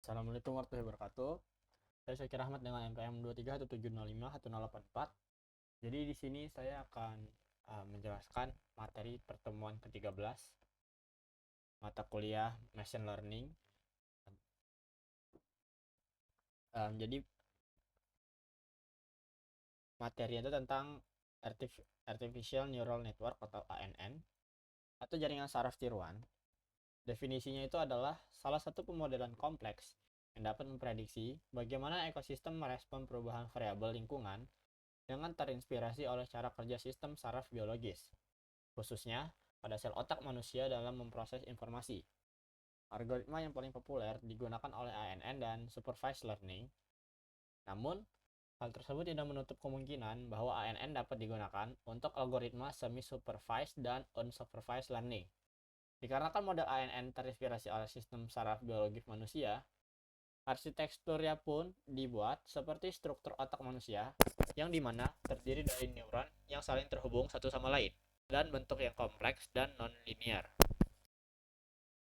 Assalamualaikum warahmatullahi wabarakatuh. Saya Syakir Ahmad dengan NPM 2317051084. Jadi di sini saya akan menjelaskan materi pertemuan ke-13 mata kuliah Machine Learning. Jadi materi itu tentang Artificial Neural Network atau ANN atau jaringan saraf tiruan. Definisinya itu adalah salah satu pemodelan kompleks yang dapat memprediksi bagaimana ekosistem merespon perubahan variabel lingkungan dengan terinspirasi oleh cara kerja sistem saraf biologis, khususnya pada sel otak manusia dalam memproses informasi. Algoritma yang paling populer digunakan oleh ANN dan supervised learning. Namun, hal tersebut tidak menutup kemungkinan bahwa ANN dapat digunakan untuk algoritma semi-supervised dan unsupervised learning. Dikarenakan model ANN terinspirasi oleh sistem saraf biologis manusia, arsitekturnya pun dibuat seperti struktur otak manusia yang dimana terdiri dari neuron yang saling terhubung satu sama lain dan bentuk yang kompleks dan non-linear.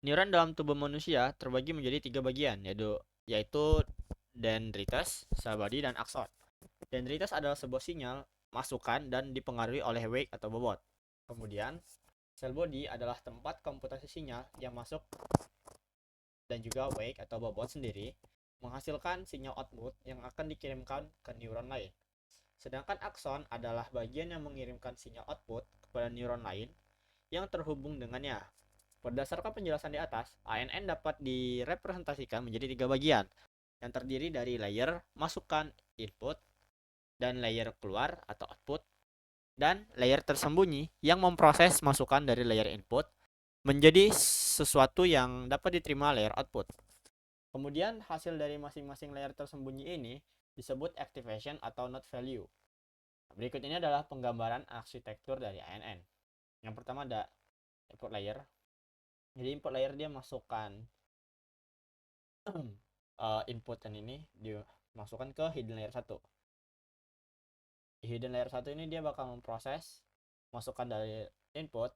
Neuron dalam tubuh manusia terbagi menjadi 3 bagian, yaitu dendrites, sel body, dan akson. Dendrites adalah sebuah sinyal masukan dan dipengaruhi oleh wake atau bobot. Kemudian, sel body adalah tempat komputasi sinyal yang masuk dan juga wake atau bobot sendiri menghasilkan sinyal output yang akan dikirimkan ke neuron lain. Sedangkan akson adalah bagian yang mengirimkan sinyal output kepada neuron lain yang terhubung dengannya. Berdasarkan penjelasan di atas, ANN dapat direpresentasikan menjadi 3 bagian yang terdiri dari layer masukan input dan layer keluar atau output dan layer tersembunyi yang memproses masukan dari layer input menjadi sesuatu yang dapat diterima layer output. Kemudian hasil dari masing-masing layer tersembunyi ini disebut activation atau not value. Berikut ini adalah penggambaran arsitektur dari ANN. Yang pertama ada input layer. Jadi input layer dia masukkan inputan ini dimasukkan ke hidden layer 1. Di hidden layer 1 ini dia bakal memproses masukan dari input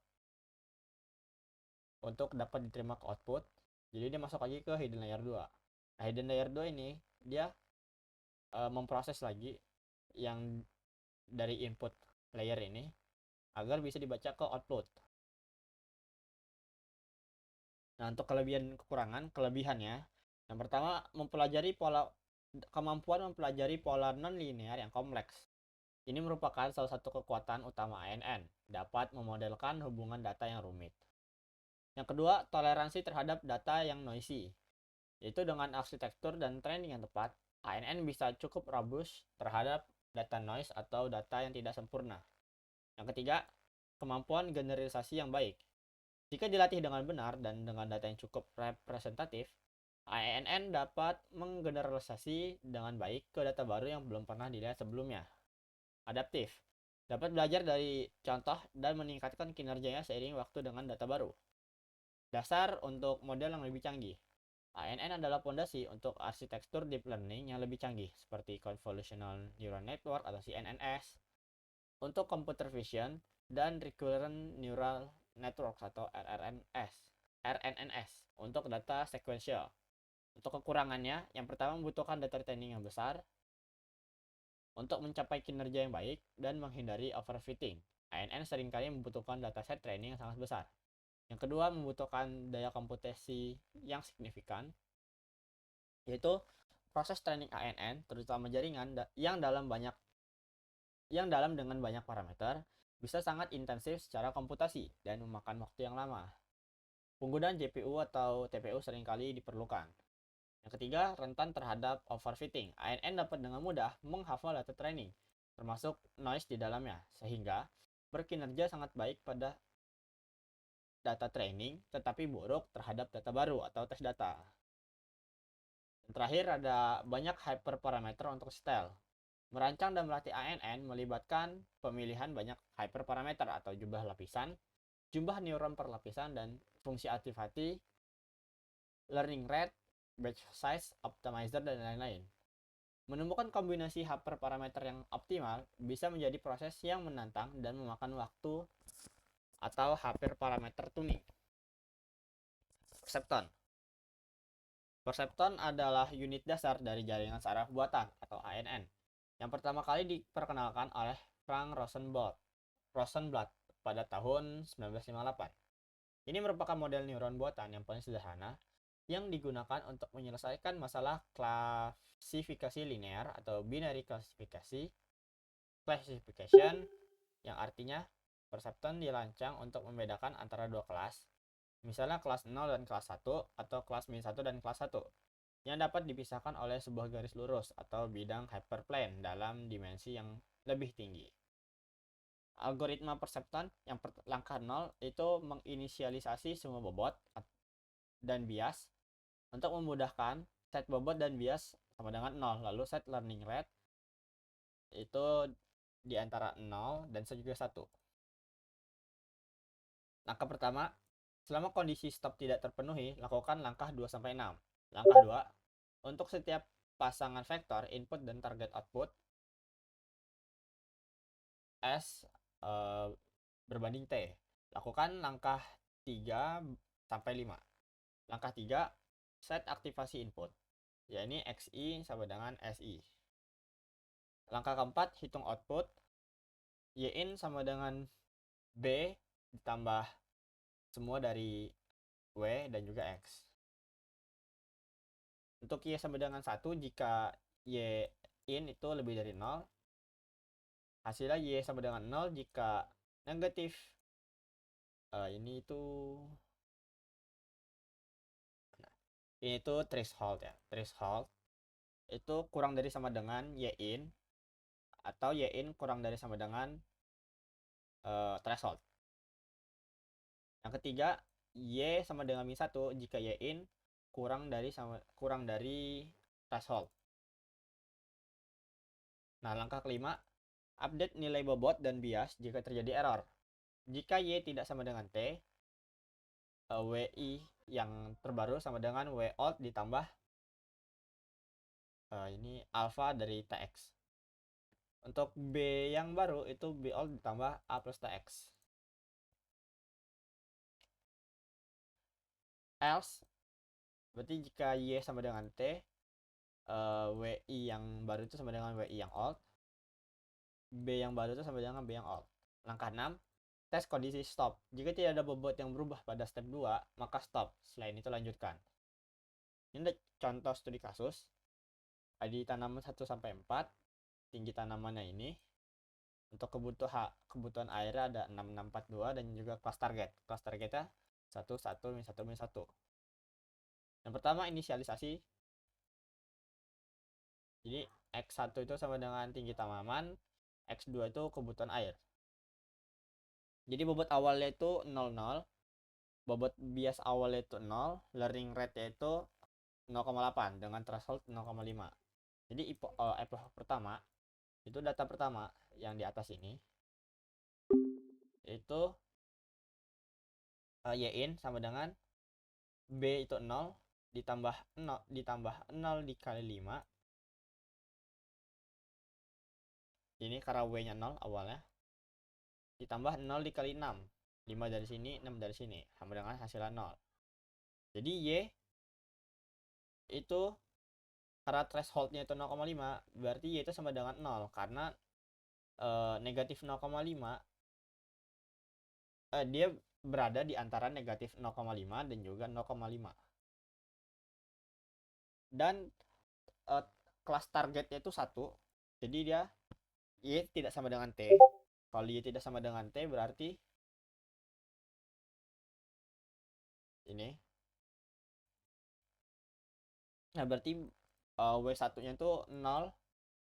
untuk dapat diterima ke output. Jadi dia masuk lagi ke hidden layer 2. Nah, hidden layer 2 ini dia memproses lagi yang dari input layer ini agar bisa dibaca ke output. Nah, untuk kelebihannya, yang pertama kemampuan mempelajari pola non-linear yang kompleks. Ini merupakan salah satu kekuatan utama ANN, dapat memodelkan hubungan data yang rumit. Yang kedua, toleransi terhadap data yang noisy, yaitu dengan arsitektur dan training yang tepat, ANN bisa cukup robust terhadap data noise atau data yang tidak sempurna. Yang ketiga, kemampuan generalisasi yang baik. Jika dilatih dengan benar dan dengan data yang cukup representatif, ANN dapat menggeneralisasi dengan baik ke data baru yang belum pernah dilihat sebelumnya. Adaptif, dapat belajar dari contoh dan meningkatkan kinerjanya seiring waktu dengan data baru. Dasar untuk model yang lebih canggih. ANN adalah fondasi untuk arsitektur deep learning yang lebih canggih, seperti Convolutional Neural Network atau CNNS, untuk computer vision dan recurrent neural networks atau RNNS untuk data sequential. Untuk kekurangannya, yang pertama membutuhkan data training yang besar untuk mencapai kinerja yang baik dan menghindari overfitting. ANN seringkali membutuhkan dataset training yang sangat besar. Yang kedua, membutuhkan daya komputasi yang signifikan, yaitu proses training ANN, terutama jaringan yang dalam dengan banyak parameter, bisa sangat intensif secara komputasi dan memakan waktu yang lama. Penggunaan GPU atau TPU seringkali diperlukan. Yang ketiga, rentan terhadap overfitting. ANN dapat dengan mudah menghafal data training, termasuk noise di dalamnya, sehingga berkinerja sangat baik pada data training, tetapi buruk terhadap data baru atau tes data. Dan terakhir, ada banyak hyperparameter untuk style. Merancang dan melatih ANN melibatkan pemilihan banyak hyperparameter atau jumlah neuron per lapisan, dan fungsi aktivasi, learning rate, batch size, optimizer, dan lain-lain. Menemukan kombinasi hyperparameter yang optimal bisa menjadi proses yang menantang dan memakan waktu atau hyperparameter tuning. Perceptron. Perseptron adalah unit dasar dari jaringan saraf buatan atau ANN yang pertama kali diperkenalkan oleh Frank Rosenblatt pada tahun 1958. Ini merupakan model neuron buatan yang paling sederhana yang digunakan untuk menyelesaikan masalah klasifikasi linear atau binary classification, yang artinya perseptron dirancang untuk membedakan antara dua kelas, misalnya kelas 0 dan kelas 1 atau kelas min 1 dan kelas 1, yang dapat dipisahkan oleh sebuah garis lurus atau bidang hyperplane dalam dimensi yang lebih tinggi. Algoritma perseptron yang langkah 0 itu menginisialisasi semua bobot dan bias untuk memudahkan. Set bobot dan bias sama dengan 0, lalu set learning rate itu di antara 0 dan juga 1. Langkah pertama, selama kondisi stop tidak terpenuhi, lakukan langkah 2-6. Langkah 2, untuk setiap pasangan vektor input dan target output S berbanding T. Lakukan langkah 3-5. Langkah 3, set aktivasi input, yakni XI sama dengan SI. Langkah keempat, hitung output, Yin sama dengan B ditambah semua dari W dan juga X. Untuk Y sama dengan 1, jika Y in itu lebih dari 0, hasilnya Y sama dengan 0 jika negatif. Ini itu threshold ya. Threshold itu kurang dari sama dengan Y in, atau Y in kurang dari sama dengan threshold. Yang ketiga, Y sama dengan min 1 jika Y in kurang dari threshold. Nah, langkah kelima, update nilai bobot dan bias jika terjadi error. Jika Y tidak sama dengan T, WI yang terbaru sama dengan W out ditambah ini alpha dari TX. Untuk B yang baru itu B out ditambah A plus TX. Else, berarti jika Y sama dengan T, WI yang baru itu sama dengan WI yang old, B yang baru itu sama dengan B yang old. Langkah 6, tes kondisi stop. Jika tidak ada bobot yang berubah pada step 2, maka stop. Selain itu lanjutkan. Ini ada contoh studi kasus. Di tanaman 1-4, tinggi tanamannya ini. Untuk kebutuhan air ada 6642 dan juga kelas target. Kelas targetnya 1, 1, min 1, min 1. Yang pertama, inisialisasi. Jadi X1 itu sama dengan tinggi tanaman, X2 itu kebutuhan air. Jadi bobot awalnya itu 00, bobot bias awalnya itu 0, learning rate yaitu 0,8 dengan threshold 0,5. Jadi epoch pertama itu data pertama yang di atas ini itu Y in sama dengan B itu 0 ditambah 0 dikali 5. Ini karena W nya 0 awalnya, ditambah 0 dikali 6. 5 dari sini, 6 dari sini, sama dengan hasilnya 0. Jadi Y itu karena thresholdnya itu 0,5, berarti Y itu sama dengan 0 karena negatif 0,5 dia berada di antara negatif 0,5 dan juga 0,5. Dan kelas targetnya itu 1. Jadi dia Y tidak sama dengan T. Kalau Y tidak sama dengan T berarti ini. Nah, berarti W1 nya itu 0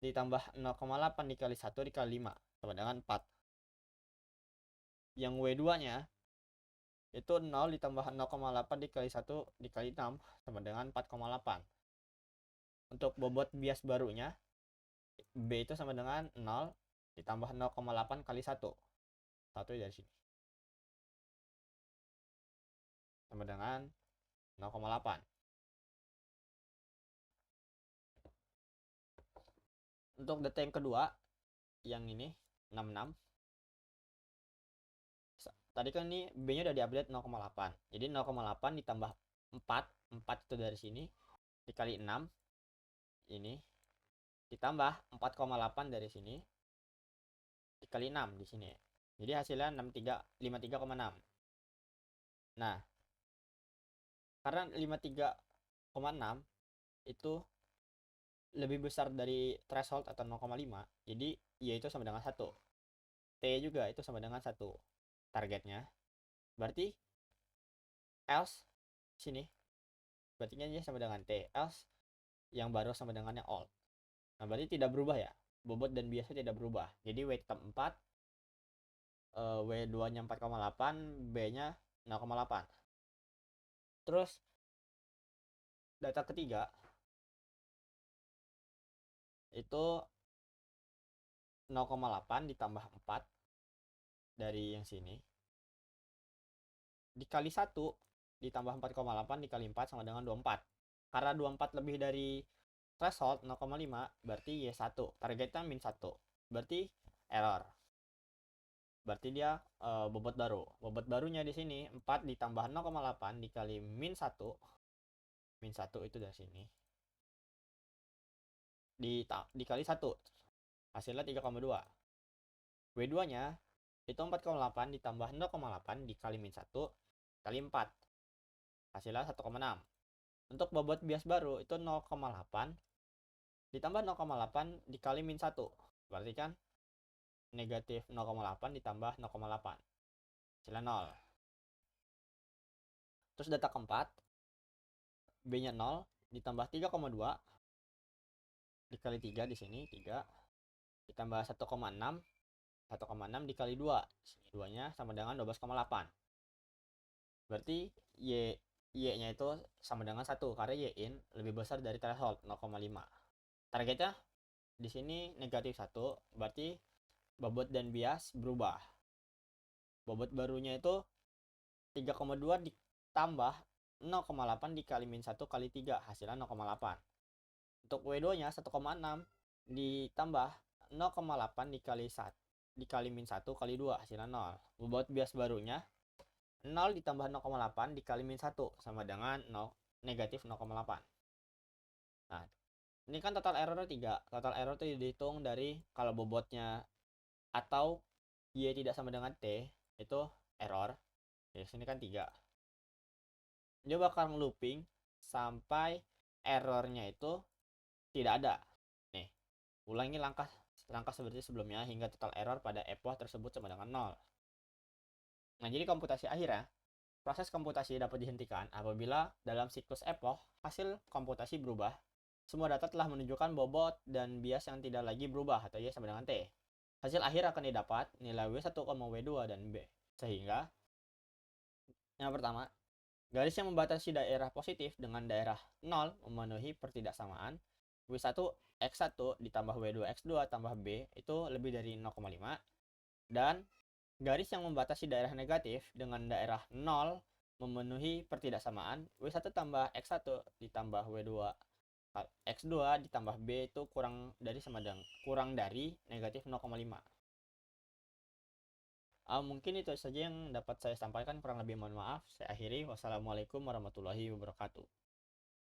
ditambah 0,8 dikali 1 dikali 5 sama dengan 4. Yang W2 nya itu 0 ditambah 0,8 dikali 1 dikali 6 sama dengan 4,8. Untuk bobot bias barunya B itu sama dengan 0 ditambah 0,8 kali 1. 1 dari sini. Sama dengan 0,8. Untuk data yang kedua, yang ini 66. Tadi kan ini B-nya udah diupdate 0,8. Jadi 0,8 ditambah 4 itu dari sini dikali 6 ini ditambah 4,8 dari sini dikali 6 di sini. Jadi hasilnya 53,6. Nah, karena 53,6 itu lebih besar dari threshold atau 0,5, jadi Y itu sama dengan 1. T juga itu sama dengan 1 targetnya. Berarti else sini berarti dia sama dengan T, else yang baru sama dengan yang old. Nah, berarti tidak berubah ya. Bobot dan biasa tidak berubah. Jadi W tetap 4, W2 nya 4,8, B nya 0,8. Terus data ketiga itu 0,8 ditambah 4 dari yang sini dikali 1 ditambah 4,8 dikali 4 sama dengan 24. Karena 24 lebih dari threshold 0,5 berarti Y1, targetnya min 1, berarti error. Berarti dia bobot baru. Bobot barunya di sini 4 ditambah 0,8 dikali min 1. Min 1 itu dari sini. Dikali 1. Hasilnya 3,2. W2-nya itu 4,8 ditambah 0,8 dikali min 1 kali 4. Hasilnya 1,6. Untuk bobot bias baru itu 0,8 ditambah 0,8 dikali min 1. Berarti kan negatif 0,8 ditambah 0,8. Hasilnya 0. Terus data keempat, B-nya 0 ditambah 3,2 dikali 3 di sini 3 ditambah 1,6 dikali 2. Sini 2-nya sama dengan 12,8. Berarti Y-nya itu sama dengan 1 karena Y-in lebih besar dari threshold 0,5. Targetnya di sini negatif 1, berarti bobot dan bias berubah. Bobot barunya itu 3,2 ditambah 0,8 dikali min 1 kali 3, hasilnya 0,8. Untuk W2-nya 1,6 ditambah 0,8 dikali min 1 kali 2, hasilnya 0. Bobot bias barunya 0 ditambah 0,8 dikali min 1 sama dengan negatif 0,8. Nah, ini kan total error 3. Total error itu dihitung dari kalau bobotnya atau Y tidak sama dengan T, itu error. Di sini kan 3. Dia bakal looping sampai errornya itu tidak ada. Nih, ulangi langkah seperti sebelumnya hingga total error pada epoch tersebut sama dengan 0. Nah, jadi komputasi akhirnya, proses komputasi dapat dihentikan apabila dalam siklus epoch hasil komputasi berubah. Semua data telah menunjukkan bobot dan bias yang tidak lagi berubah atau Y sama dengan T. Hasil akhir akan didapat nilai W1, W2 dan B. Sehingga yang pertama, garis yang membatasi daerah positif dengan daerah 0 memenuhi pertidaksamaan. W1 X1 ditambah W2 X2 tambah B itu lebih dari 0,5. Dan garis yang membatasi daerah negatif dengan daerah 0 memenuhi pertidaksamaan. W1 tambah X1 ditambah W2 X2 ditambah B itu kurang dari negatif 0,5. Mungkin itu saja yang dapat saya sampaikan, kurang lebih mohon maaf. Saya akhiri. Wassalamualaikum warahmatullahi wabarakatuh.